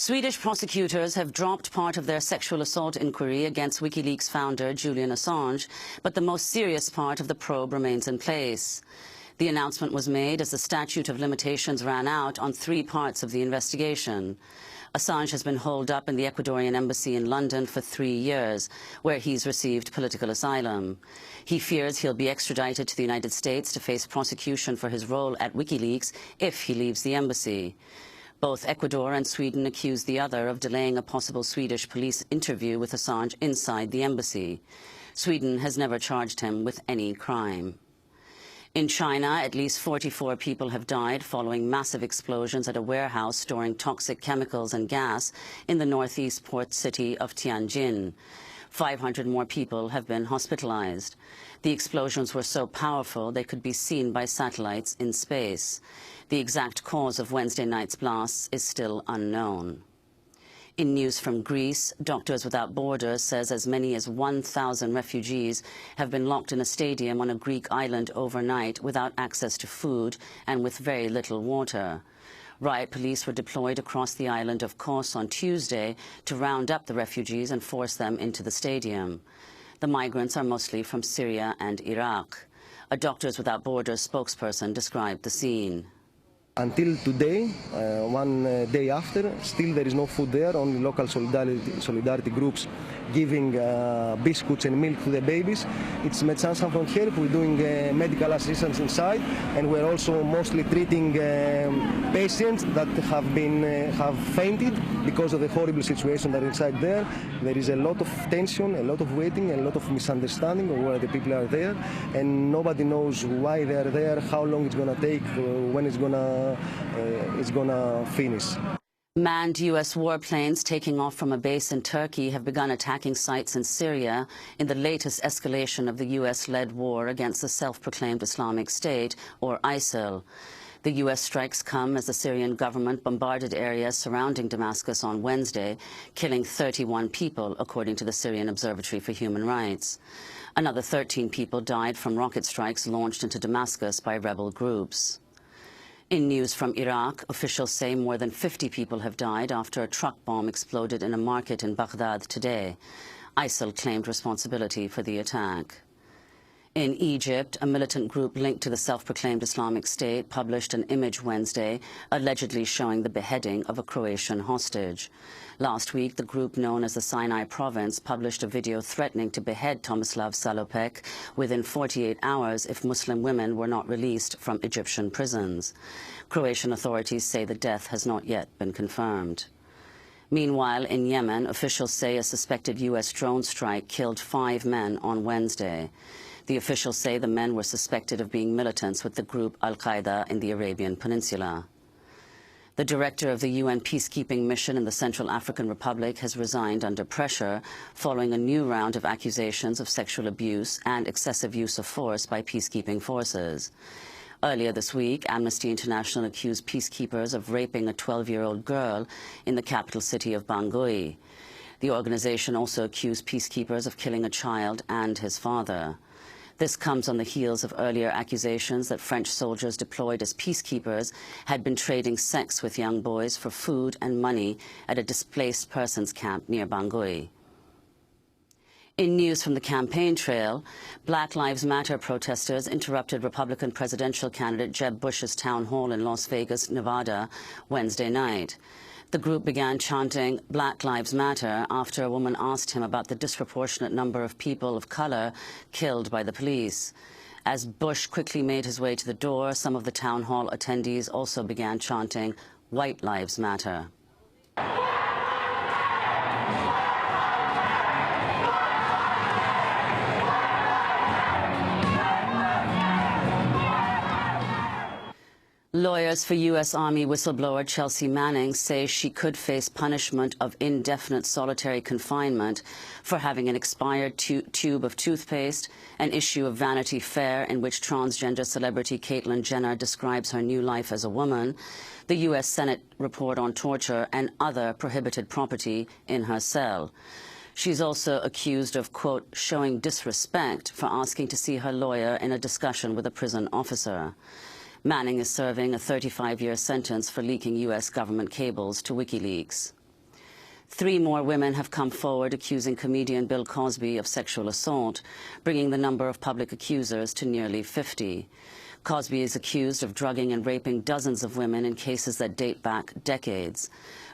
Swedish prosecutors have dropped part of their sexual assault inquiry against WikiLeaks founder Julian Assange, but the most serious part of the probe remains in place. The announcement was made as the statute of limitations ran out on 3 parts of the investigation. Assange has been holed up in the Ecuadorian embassy in London for 3 years, where he's received political asylum. He fears he'll be extradited to the United States to face prosecution for his role at WikiLeaks if he leaves the embassy. Both Ecuador and Sweden accuse the other of delaying a possible Swedish police interview with Assange inside the embassy. Sweden has never charged him with any crime. In China, at least 44 people have died following massive explosions at a warehouse storing toxic chemicals and gas in the northeast port city of Tianjin. 500 more people have been hospitalized. The explosions were so powerful they could be seen by satellites in space. The exact cause of Wednesday night's blasts is still unknown. In news from Greece, Doctors Without Borders says as many as 1,000 refugees have been locked in a stadium on a Greek island overnight without access to food and with very little water. Riot police were deployed across the island of Kos on Tuesday to round up the refugees and force them into the stadium. The migrants are mostly from Syria and Iraq. A Doctors Without Borders spokesperson described the scene. Until today, one day after, still there is no food there, only local solidarity groups giving biscuits and milk to the babies. It's Médecins Sans Frontières. We're doing medical assistance inside, and we're also mostly treating patients that have fainted because of the horrible situation that is inside there. There is a lot of tension, a lot of waiting, a lot of misunderstanding of where the people are there, and nobody knows why they are there, how long it's going to take, when it's going to finish. Manned U.S. warplanes taking off from a base in Turkey have begun attacking sites in Syria in the latest escalation of the U.S.-led war against the self-proclaimed Islamic State, or ISIL. The U.S. strikes come as the Syrian government bombarded areas surrounding Damascus on Wednesday, killing 31 people, according to the Syrian Observatory for Human Rights. Another 13 people died from rocket strikes launched into Damascus by rebel groups. In news from Iraq, officials say more than 50 people have died after a truck bomb exploded in a market in Baghdad today. ISIL claimed responsibility for the attack. In Egypt, a militant group linked to the self-proclaimed Islamic State published an image Wednesday allegedly showing the beheading of a Croatian hostage. Last week, the group known as the Sinai Province published a video threatening to behead Tomislav Salopek within 48 hours if Muslim women were not released from Egyptian prisons. Croatian authorities say the death has not yet been confirmed. Meanwhile, in Yemen, officials say a suspected U.S. drone strike killed 5 men on Wednesday. The officials say the men were suspected of being militants with the group Al-Qaeda in the Arabian Peninsula. The director of the UN peacekeeping mission in the Central African Republic has resigned under pressure following a new round of accusations of sexual abuse and excessive use of force by peacekeeping forces. Earlier this week, Amnesty International accused peacekeepers of raping a 12-year-old girl in the capital city of Bangui. The organization also accused peacekeepers of killing a child and his father. This comes on the heels of earlier accusations that French soldiers deployed as peacekeepers had been trading sex with young boys for food and money at a displaced persons camp near Bangui. In news from the campaign trail, Black Lives Matter protesters interrupted Republican presidential candidate Jeb Bush's town hall in Las Vegas, Nevada, Wednesday night. The group began chanting "Black Lives Matter" after a woman asked him about the disproportionate number of people of color killed by the police. As Bush quickly made his way to the door, some of the town hall attendees also began chanting "White Lives Matter." Lawyers for U.S. Army whistleblower Chelsea Manning say she could face punishment of indefinite solitary confinement for having an expired tube of toothpaste, an issue of Vanity Fair in which transgender celebrity Caitlyn Jenner describes her new life as a woman, the U.S. Senate report on torture, and other prohibited property in her cell. She's also accused of, quote, showing disrespect for asking to see her lawyer in a discussion with a prison officer. Manning is serving a 35-year sentence for leaking U.S. government cables to WikiLeaks. 3 more women have come forward accusing comedian Bill Cosby of sexual assault, bringing the number of public accusers to nearly 50. Cosby is accused of drugging and raping dozens of women in cases that date back decades.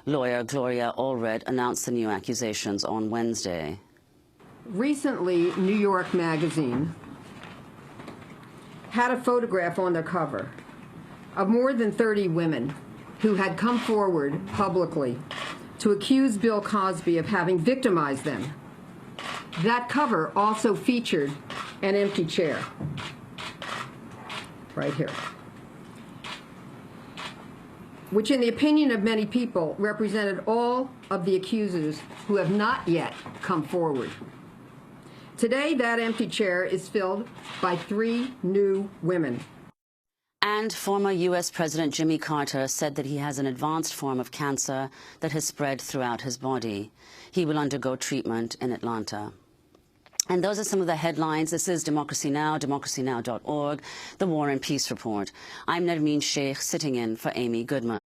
Lawyer Gloria Allred announced the new accusations on Wednesday. Recently, New York Magazine had a photograph on their cover of more than 30 women who had come forward publicly to accuse Bill Cosby of having victimized them. That cover also featured an empty chair, right here, which in the opinion of many people represented all of the accusers who have not yet come forward. Today, that empty chair is filled by 3 new women. And former U.S. President Jimmy Carter said that he has an advanced form of cancer that has spread throughout his body. He will undergo treatment in Atlanta. And those are some of the headlines. This is Democracy Now!, democracynow.org, the War and Peace Report. I'm Nermeen Sheikh, sitting in for Amy Goodman.